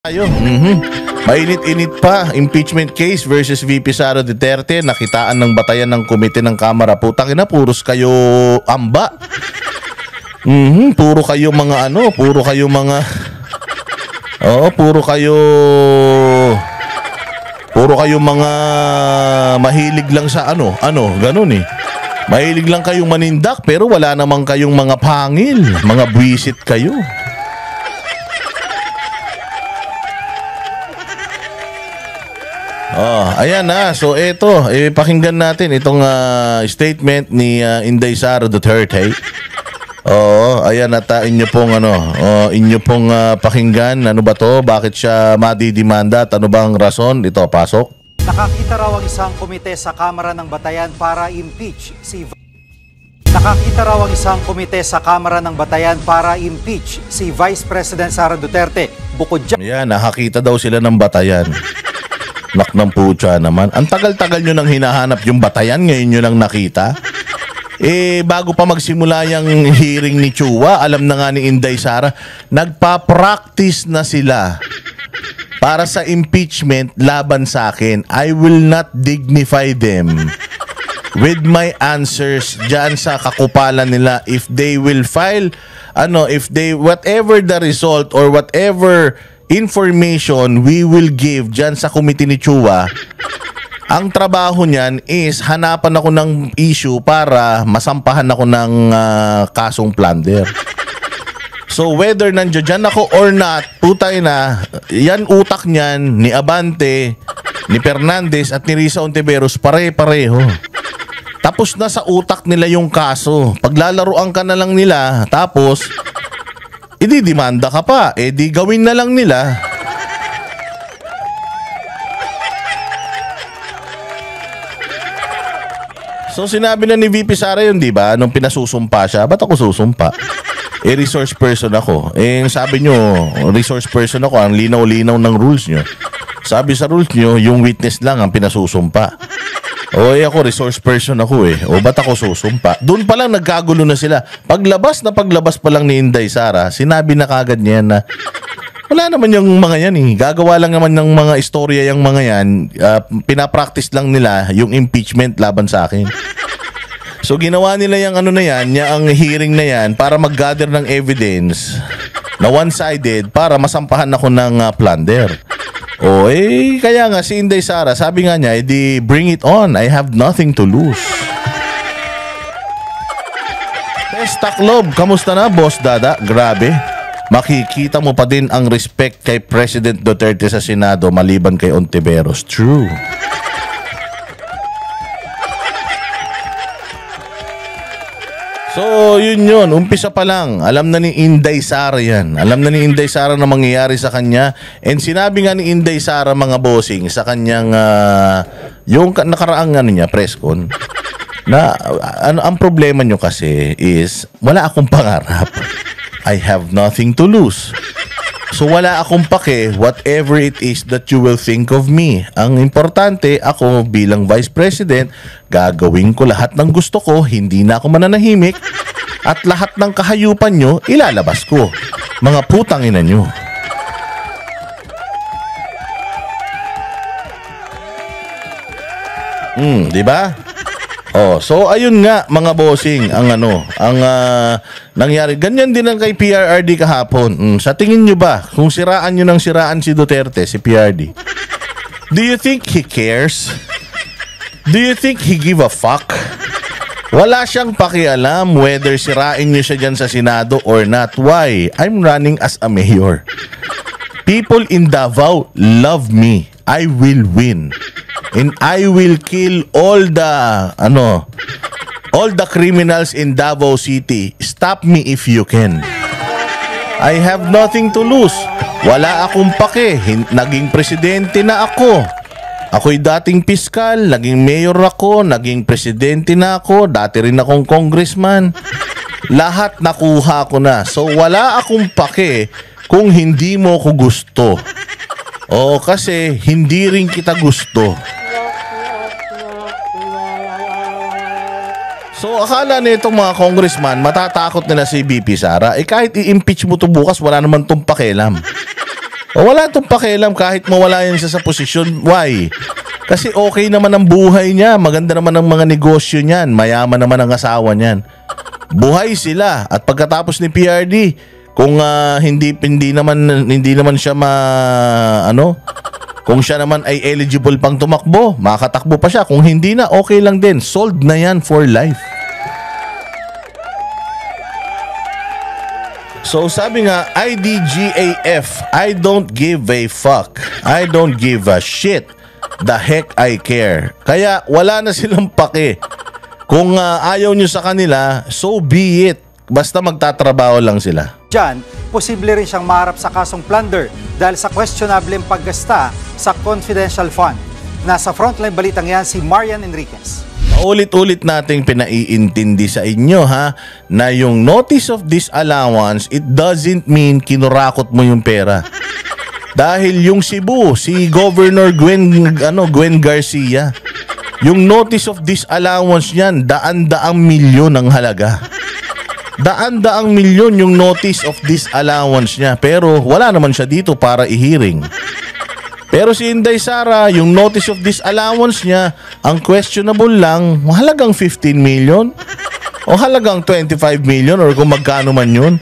Tayo. Mainit-init pa, impeachment case versus VP Sara Duterte. Nakitaan ng batayan ng komite ng Kamara. Putang ina, puros kayo amba. Puro kayo mga puro kayo mga puro kayo mga mahilig lang sa ganun eh. Mahilig lang kayong manindak pero wala namang kayong mga pangil, mga buwisit kayo. Ayan na. So eto, pakinggan natin itong statement ni Inday Sara Duterte. Ayan at inyo pong pakinggan. Ano ba to? Bakit siya madidimanda at ano bang rason? Ito, pasok. Nakakita raw ang isang komite sa Kamara ng Batayan para impeach si Vice President Sara Duterte. Bukod dyan. Ayan, nakakita daw sila ng batayan. Nak ng putya naman. Ang tagal-tagal nyo nang hinahanap yung batayan, ngayon nyo lang nakita. Bago pa magsimula yung hearing ni Chua, alam na nga ni Inday Sara, nagpa-practice na sila para sa impeachment laban sa akin. I will not dignify them with my answers dyan sa kakupalan nila. If they will file, whatever the result or whatever information we will give dyan sa committee ni Chua, ang trabaho niyan is hanapan ako ng issue para masampahan ako ng kasong plunder. So whether nandiyan ako or not, putay na, yan utak niyan ni Abante, ni Fernandez at ni Risa Ontiveros pare-pareho. Tapos na sa utak nila yung kaso. Paglalaroan ka na lang nila, tapos ididimanda ka pa. Di gawin na lang nila. So sinabi na ni VP Sara yun, di ba? Nung pinasusumpa siya, ba't ako susumpa? Resource person ako. Sabi nyo, resource person ako. Ang linaw-linaw ng rules nyo. Sabi sa rules nyo, yung witness lang ang pinasusumpa. Ako resource person ako ba't ako susumpa? Doon pa lang nagkagulo na sila. Paglabas pa lang ni Inday Sara, sinabi na kagad niya na wala naman yung mga yan Gagawa lang naman ng mga istorya yung mga yan. Pinapractice lang nila yung impeachment laban sa akin. So ginawa nila yung ang hearing na yan para mag-gather ng evidence na one-sided para masampahan ako ng plunder. Kaya nga si Inday Sara, sabi nga niya, bring it on. I have nothing to lose. Taklob, kamusta na, Boss Dada? Grabe. Makikita mo pa din ang respect kay President Duterte sa Senado maliban kay Ontiveros. True. So, yun. Umpisa pa lang. Alam na ni Inday Sara yan. Alam na ni Inday Sara na mangyayari sa kanya. And sinabi nga ni Inday Sara, mga bossing, sa kanyang, yung nakaraang press con, na ang problema nyo kasi is, wala akong pangarap. I have nothing to lose. So wala akong pake whatever it is that you will think of me. Ang importante, ako bilang Vice President, gagawin ko lahat ng gusto ko, hindi na ako mananahimik, at lahat ng kahayupan nyo, ilalabas ko. Mga putang ina nyo. Di ba? So ayun nga mga bossing, ang nangyari. Ganyan din ang kay PRRD kahapon. Sa tingin nyo ba, kung siraan nyo ng siraan si Duterte, si PRD, do you think he cares? Do you think he give a fuck? Wala siyang pakialam whether sirain nyo siya dyan sa Senado or not. Why? I'm running as a mayor. People in Davao love me. I will win. And I will kill all the criminals in Davao City. Stop me if you can. I have nothing to lose. Wala akong pake. Naging presidente na ako. Ako'y dating piskal, naging mayor ako, naging presidente na ako, dati rin akong congressman. Lahat nakuha ko na. So wala akong pake kung hindi mo ko gusto. Kasi hindi rin kita gusto. So akala nitong mga congressman, matatakot nila si VP Sara. Kahit i-impeach mo to bukas, wala naman tong pakialam. O wala itong pakialam kahit mawala yan siya sa posisyon. Why? Kasi okay naman ang buhay niya. Maganda naman ang mga negosyo niyan. Mayaman naman ang asawa niyan. Buhay sila. At pagkatapos ni PRD, kung hindi naman siya kung siya naman ay eligible pang tumakbo, makatakbo pa siya. Kung hindi na, okay lang din. Sold na yan for life. So sabi nga, IDGAF, I don't give a fuck. I don't give a shit. The heck I care. Kaya wala na silang pake. Kung ayaw nyo sa kanila, so be it. Basta magtatrabaho lang sila. Diyan, posible rin siyang maharap sa kasong plunder dahil sa questionableng paggasta sa confidential fund. Nasa frontline balitang yan si Marian Enriquez. Ulit-ulit nating pinaiintindi sa inyo na yung notice of disallowance, it doesn't mean kinurakot mo yung pera. Dahil yung Cebu, si Governor Gwen Garcia, yung notice of disallowance niyan, daan-daang milyon ang halaga. Daan-daang milyon yung notice of disallowance niya, pero wala naman siya dito para i-hearing. Pero si Inday Sara, yung notice of disallowance niya, ang questionable lang, halagang 15 million o halagang 25 million or kung magkano man yun.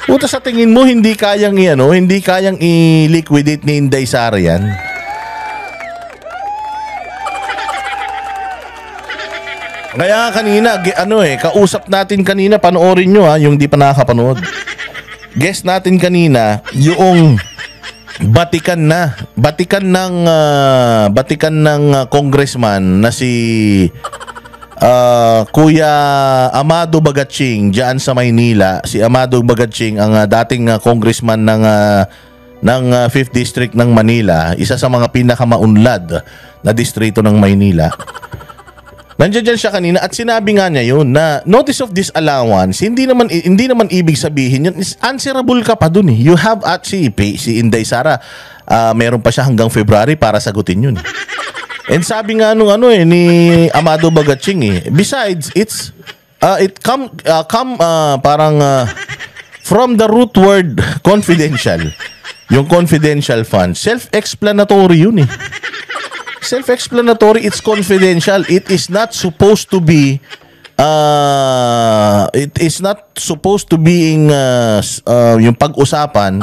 Puta, sa tingin mo hindi kayang i-liquidate ni Inday Sara yan? Kaya kanina, kausap natin kanina, panoorin nyo yung di pa nakakapanood. Guest natin kanina, yung batikan ng congressman na si Kuya Amado Bagatsing diyan sa Maynila. Si Amado Bagatsing ang dating congressman ng 5th District ng Manila, isa sa mga pinakamaunlad na distrito ng Maynila. Nandiyan siya kanina at sinabi nga niya yun na notice of disallowance, hindi naman ibig sabihin yun, answerable ka pa dun eh. You have at si Inday Sara, meron pa siya hanggang February para sagutin yun. And sabi nga ni Amado Bagatsing besides from the root word confidential. Yung confidential fund, self-explanatory yun eh. Self-explanatory, it's confidential. It is not supposed to be yung pag-usapan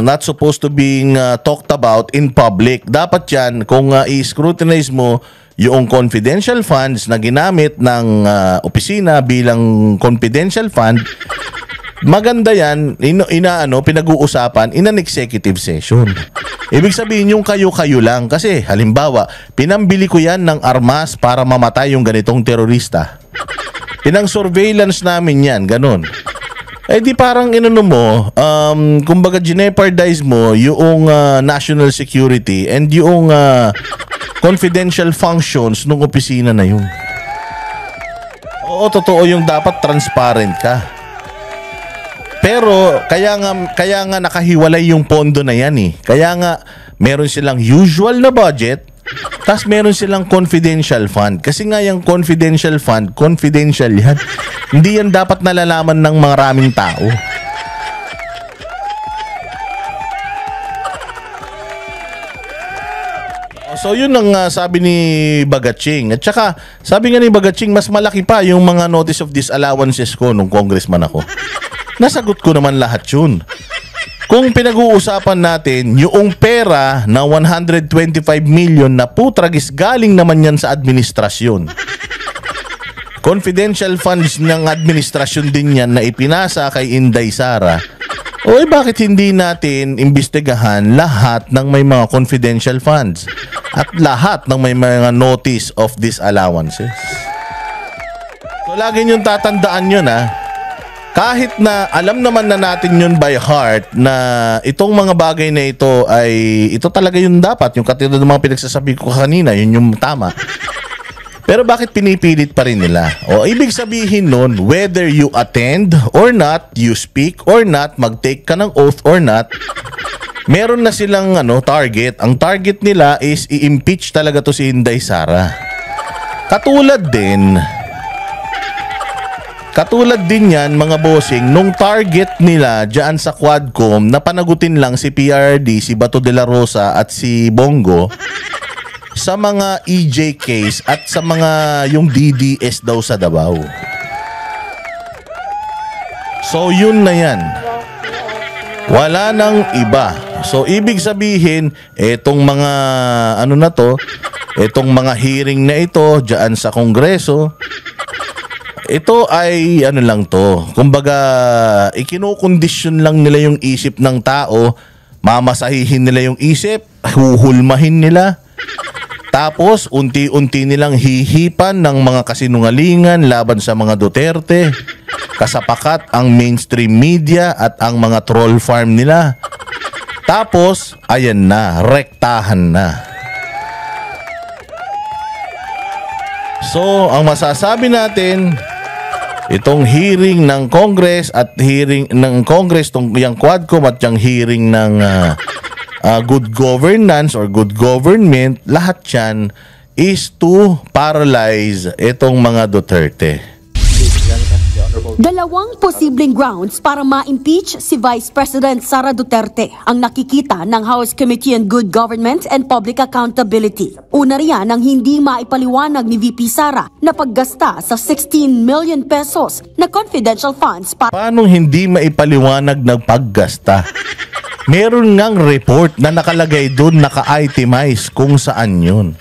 not supposed to being talked about in public. Dapat yan, kung i-scrutinize mo yung confidential funds na ginamit ng opisina bilang confidential fund, maganda yan, pinag-uusapan in an executive session. Ibig sabihin yung kayo-kayo lang. Kasi halimbawa, pinambili ko yan ng armas para mamatay yung ganitong terorista. Pinang-surveillance namin yan, ganun. Eh di parang kumbaga ginepardize mo yung national security and yung confidential functions ng opisina na yun. Oo, totoo yung dapat transparent ka. Pero kaya nga nakahiwalay yung pondo na yan eh. Kaya nga meron silang usual na budget, tas meron silang confidential fund. Kasi nga yung confidential fund, confidential yan. Hindi yan dapat nalalaman ng maraming tao. So yun ang sabi ni Bagatsing. At saka sabi nga ni Bagatsing, mas malaki pa yung mga notice of disallowances ko nung congressman ako. Nasagot ko naman lahat yun. Kung pinag-uusapan natin, yung pera na 125 million na putragis galing naman yan sa administrasyon. Confidential funds ng administrasyon din yan na ipinasa kay Inday Sara. O bakit hindi natin imbestigahan lahat ng may mga confidential funds at lahat ng may mga notice of disallowances? So lagi niyong tatandaan yun kahit na alam naman na natin yun by heart na itong mga bagay na ito ito talaga yung dapat, yung katulad ng mga pinagsasabi ko kanina, yun yung tama. Pero bakit pinipilit pa rin nila? O ibig sabihin nun, whether you attend or not, you speak or not, mag-take ka ng oath or not, meron na silang target. Ang target nila is i-impeach talaga to si Inday Sara. Katulad Katulad din yan, mga bossing, nung target nila dyan sa Quadcom na panagutin lang si PRD, si Bato de la Rosa at si Bongo sa mga EJ case at sa mga yung DDS daw sa Davao. So yun na yan. Wala nang iba. So ibig sabihin, etong mga ano na to, etong mga hearing na ito dyan sa Kongreso, ito ay ano lang to. Kumbaga, ikinukondisyon lang nila yung isip ng tao, mamasahihin nila yung isip, huhulmahin nila. Tapos, unti-unti nilang hihipan ng mga kasinungalingan laban sa mga Duterte. Kasapakat ang mainstream media at ang mga troll farm nila. Tapos, ayan na, rektahan na. So, ang masasabi natin, itong hearing ng Congress at hearing ng Congress, yung Quadcom at yung hearing ng good governance or good government, lahat yan is to paralyze itong mga Duterte. Dalawang posibleng grounds para ma-impeach si Vice President Sara Duterte ang nakikita ng House Committee on Good Government and Public Accountability. Una riyan ang hindi maipaliwanag ni VP Sara na paggasta sa 16 million pesos na confidential funds para Paano hindi maipaliwanag ng paggasta? Meron ngang report na nakalagay doon, naka-itemize kung saan yun.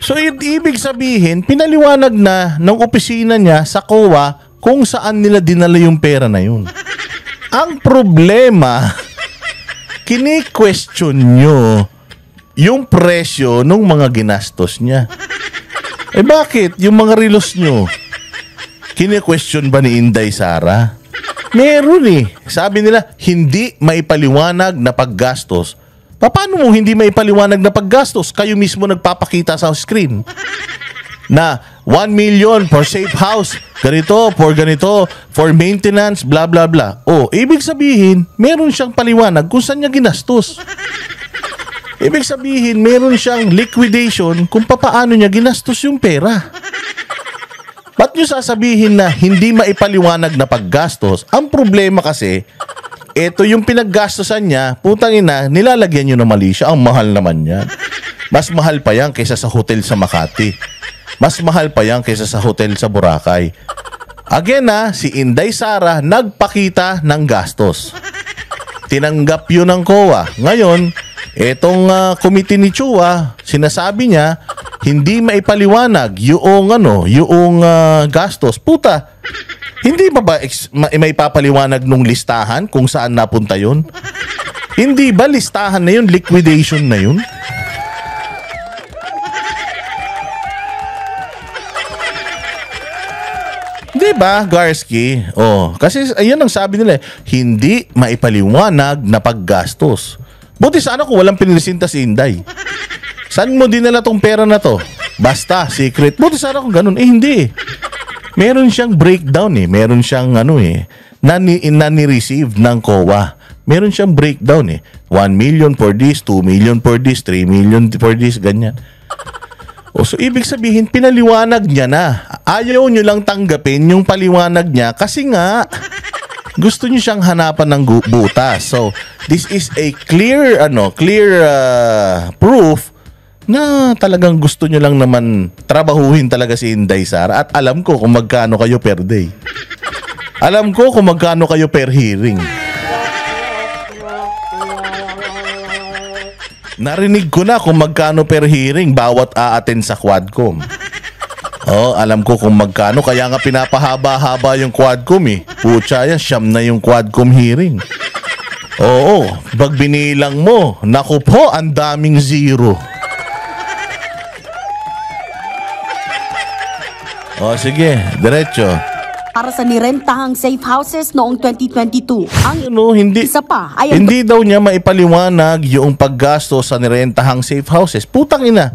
So ibig sabihin, pinaliwanag na ng opisina niya sa COA kung saan nila dinala yung pera na yun. Ang problema, kini-question nyo yung presyo ng mga ginastos niya. Eh bakit? Yung mga relos nyo, kini-question ba ni Inday Sara? Meron eh. Sabi nila, hindi maipaliwanag na paggastos. Paano mo hindi maipaliwanag na paggastos? Kayo mismo nagpapakita sa screen na 1 million for safe house, ganito, for maintenance, blah blah blah. Oh, ibig sabihin, meron siyang paliwanag kung saan niya ginastos. Ibig sabihin, meron siyang liquidation kung paano niya ginastos yung pera. Ba't niyo sasabihin na hindi maipaliwanag na paggastos? Ang problema kasi, ito yung pinaggastosan niya, putang ina, nilalagyan niyo na mali siya. Ang mahal naman yan. Mas mahal pa yan kaysa sa hotel sa Makati. Mas mahal pa yan kaysa sa hotel sa Boracay. Again si Inday Sara nagpakita ng gastos. Tinanggap yun ng COA. Ngayon, etong committee ni Chua, sinasabi niya, hindi maipaliwanag yung gastos. Puta, hindi ba may papaliwanag nung listahan kung saan napunta yun? Hindi ba listahan na yun, liquidation na yun? Diba, Garski? Oh, kasi ayun ang sabi nila, hindi maipaliwanag na paggastos. Buti sana kung walang pinilisinta si Inday. Saan mo dinala tong pera na to? Basta, secret. Buti sana kung ganun. Hindi. Meron siyang breakdown eh. Meron siyang nani-receive ng COA. Meron siyang breakdown eh. 1 million for this, 2 million for this, 3 million for this, ganyan. O so ibig sabihin, pinaliwanag niya na. Ayaw nyo lang tanggapin yung paliwanag niya kasi nga gusto niyo siyang hanapan ng butas. So this is a clear proof na talagang gusto nyo lang naman trabahuhin talaga si Inday Sara. At alam ko kung magkano kayo per day. Alam ko kung magkano kayo per hearing. Narinig ko na kung magkano per hearing bawat a-attend sa Quadcom. Oh, alam ko kung magkano. Kaya nga pinapahaba-haba yung Quadcom eh. Pucha yan, siyam na yung Quadcom hearing. Oo, pag binilang mo, naku po, ang daming zero. Oh, sige, diretso. para sa nirentahang safe houses noong 2022. Ang Hindi, isa pa ay hindi daw niya maipaliwanag yung paggasto sa nirentahang safe houses. Putang ina.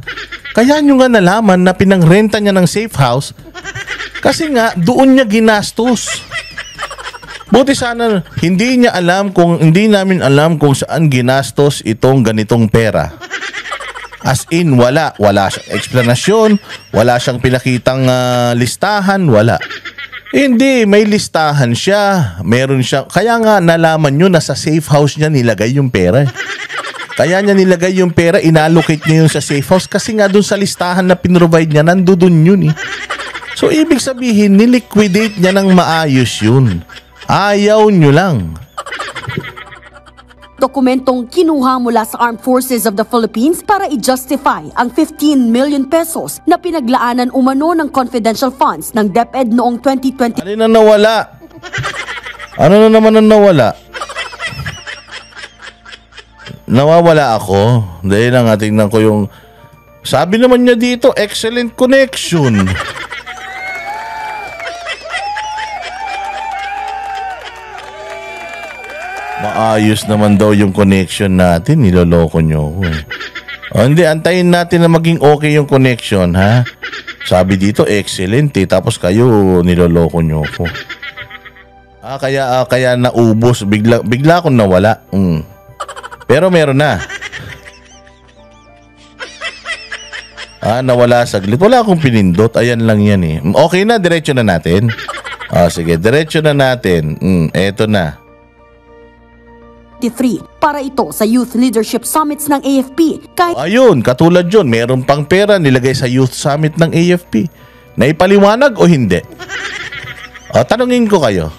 Kaya nyo nga nalaman na pinangrenta niya ng safe house kasi nga doon niya ginastos. Buti sana hindi namin alam kung saan ginastos itong ganitong pera. As in, wala siyang eksplanasyon, wala siyang pinakitang listahan, wala. Hindi, may listahan siya. Meron siya. Kaya nga nalaman nyo na sa safe house niya nilagay yung pera. Kaya niya nilagay yung pera, inallocate niya yung sa safe house kasi nga dun sa listahan na pinrovide niya, nandun yun eh. So ibig sabihin, niliquidate niya ng maayos yun. Ayaw nyo lang. Dokumentong kinuha mula sa Armed Forces of the Philippines para i-justify ang 15 million pesos na pinaglaanan umano ng confidential funds ng DepEd noong 2020. Ano na nawala? Ano na naman ang nawala? Nawawala ako. Dahil na nga, tingnan ko yung... Sabi naman niya dito, excellent connection. Maayos naman daw yung connection natin. Niloloko nyo ako eh. O hindi, antayin natin na maging okay yung connection, ha? Sabi dito, excellent eh. Tapos kayo, niloloko nyo ako. Kaya naubos. Bigla akong nawala. Pero meron na. Nawala saglit. Wala akong pinindot. Ayan lang yan eh. Okay na, diretso na natin. Sige, diretso na natin. Eto na. Para ito sa Youth Leadership Summits ng AFP. Ayun, katulad yun. Meron pang pera nilagay sa Youth Summit ng AFP. Naipaliwanag o hindi? Tanungin ko kayo.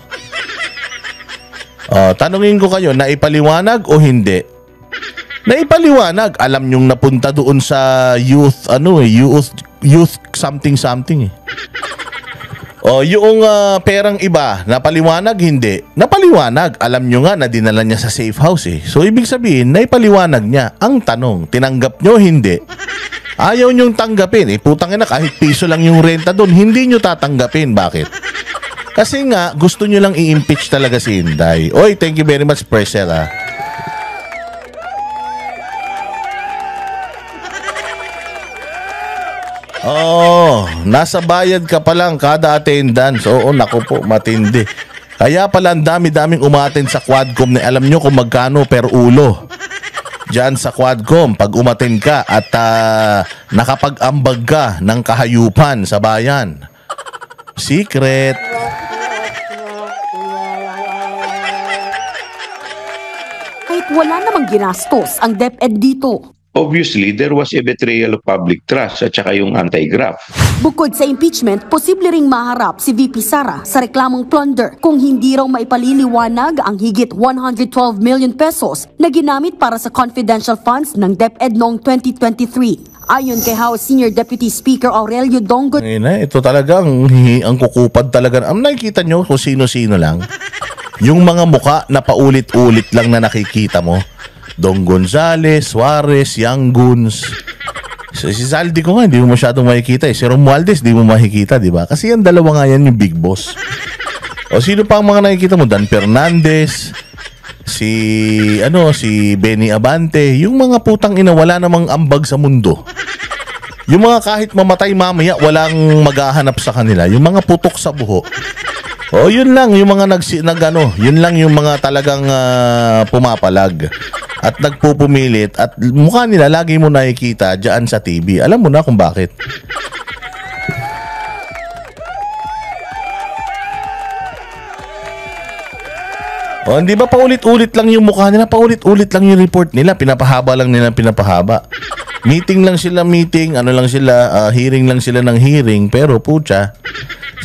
Naipaliwanag o hindi? Naipaliwanag. Alam nyong napunta doon sa youth something eh. Yung perang iba, napaliwanag hindi? Napaliwanag. Alam nyo nga na dinala niya sa safe house eh. So ibig sabihin, naipaliwanag niya. Ang tanong, tinanggap nyo hindi? Ayaw nyong tanggapin eh. Putang ina, kahit piso lang yung renta doon, hindi nyo tatanggapin. Bakit? Kasi nga, gusto nyo lang i-impeach talaga si Inday. Oy, thank you very much, Preser ah. Nasa bayad ka pa lang kada attendance. Oo, naku po, matindi. Kaya pala ang dami-daming umattend sa Quadcom na alam nyo kung magkano per ulo. Diyan sa Quadcom, pag umattend ka at nakapag-ambag ka ng kahayupan sa bayan. Secret. Kahit wala namang ginastos ang DepEd dito. Obviously, there was a betrayal of public trust at saka yung anti-graft. Bukod sa impeachment, posible ring maharap si VP Sara sa reklamong plunder kung hindi raw maipaliliwanag ang higit 112 million pesos na ginamit para sa confidential funds ng DepEd noong 2023. Ayon kay House Senior Deputy Speaker Aurelio Donggo. Ito talaga ang kukupad talaga. Nakikita nyo kung sino-sino lang. Yung mga muka na paulit-ulit lang na nakikita mo. Dong Gonzales, Suarez, Yang Guns. Si Zaldi ko nga, hindi mo masyadong makikita eh. Si Romualdez, hindi mo makikita, di ba? Kasi yan, dalawa nga yan yung big boss. O sino pa ang mga nakikita mo? Dan Fernandez, si Benny Abante, yung mga putang ina, wala namang ambag sa mundo. Yung mga kahit mamatay mamaya, walang maghahanap sa kanila. Yung mga putok sa buho. Yun lang, yung mga yun lang yung mga talagang pumapalag. At nagpupumilit at mukha nila lagi mo nakikita dyan sa TV. Alam mo na kung bakit. Hindi ba paulit-ulit lang yung mukha nila? Paulit-ulit lang yung report nila. Pinapahaba lang nila, pinapahaba. Meeting lang sila, hearing lang sila ng hearing. Pero putya,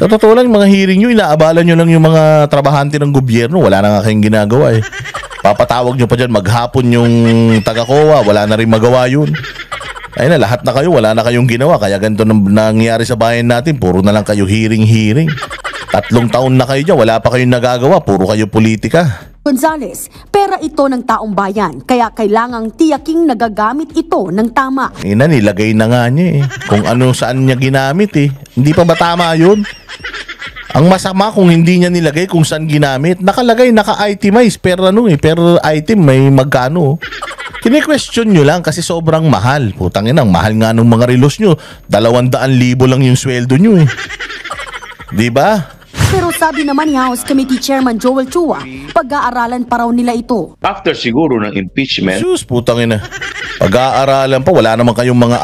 sa totoo lang, mga hearing nyo, inaabala nyo lang yung mga trabahante ng gobyerno. Wala na nga kayong ginagawa eh. Papatawag nyo pa dyan, maghapon yung taga-COA, wala na rin magawa yun. Ay na, lahat na kayo, wala na kayong ginawa. Kaya ganito nangyari sa bayan natin, puro na lang kayo hearing. 3 taon na kayo dyan, wala pa kayong nagagawa, puro kayo politika. Gonzales, pera ito ng taong bayan, kaya kailangang tiyaking nagagamit ito ng tama. Nilagay na nga niya eh. Kung ano saan niya ginamit eh. Hindi pa ba tama yun? Ang masama kung hindi niya nilagay kung saan ginamit. Nakalagay, naka-itemize per item may magkano. Kine-question nyo lang kasi sobrang mahal. Putang ina, ang mahal nga ng mga relos nyo. 200,000 lang yung sweldo nyo eh. Diba? Pero sabi naman ni House Committee Chairman Joel Chua, pag-aaralan pa raw nila ito. After siguro ng impeachment. Sus, putang ina. Pag-aaralan pa, wala naman kayong mga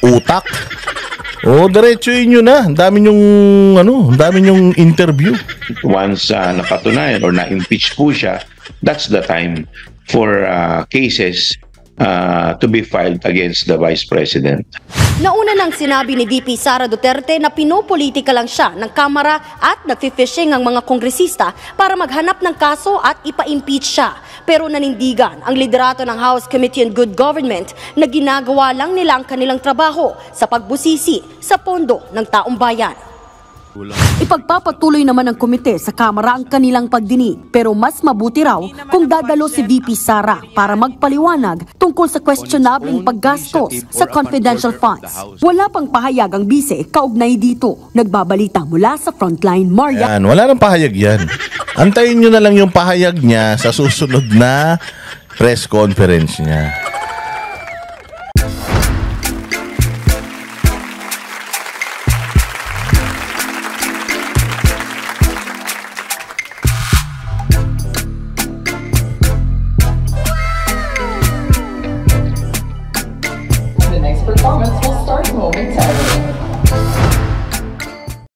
utak. Diretsuhin nyo na. Ang dami yung interview. Once napatunayan or na-impeach po siya, that's the time for cases to be filed against the Vice President. Nauna nang sinabi ni VP Sara Duterte na pinopolitika lang siya ng Kamara at nagfi-fishing ang mga kongresista para maghanap ng kaso at ipa-impeach siya. Pero nanindigan ang liderato ng House Committee on Good Government na ginagawa lang nila ang kanilang trabaho sa pagbusisi sa pondo ng taong bayan. Ipagpapatuloy naman ng komite sa Kamara ang kanilang pagdinig, pero mas mabuti raw kung dadalo si VP Sara para magpaliwanag tungkol sa questionableng paggastos sa confidential funds. Wala pang pahayag ang bise kaugnay dito. Nagbabalita mula sa Frontline, Maria. Yan, wala nang pahayag yan. Antayin nyo na lang yung pahayag niya sa susunod na press conference niya. The next performance will start momentarily.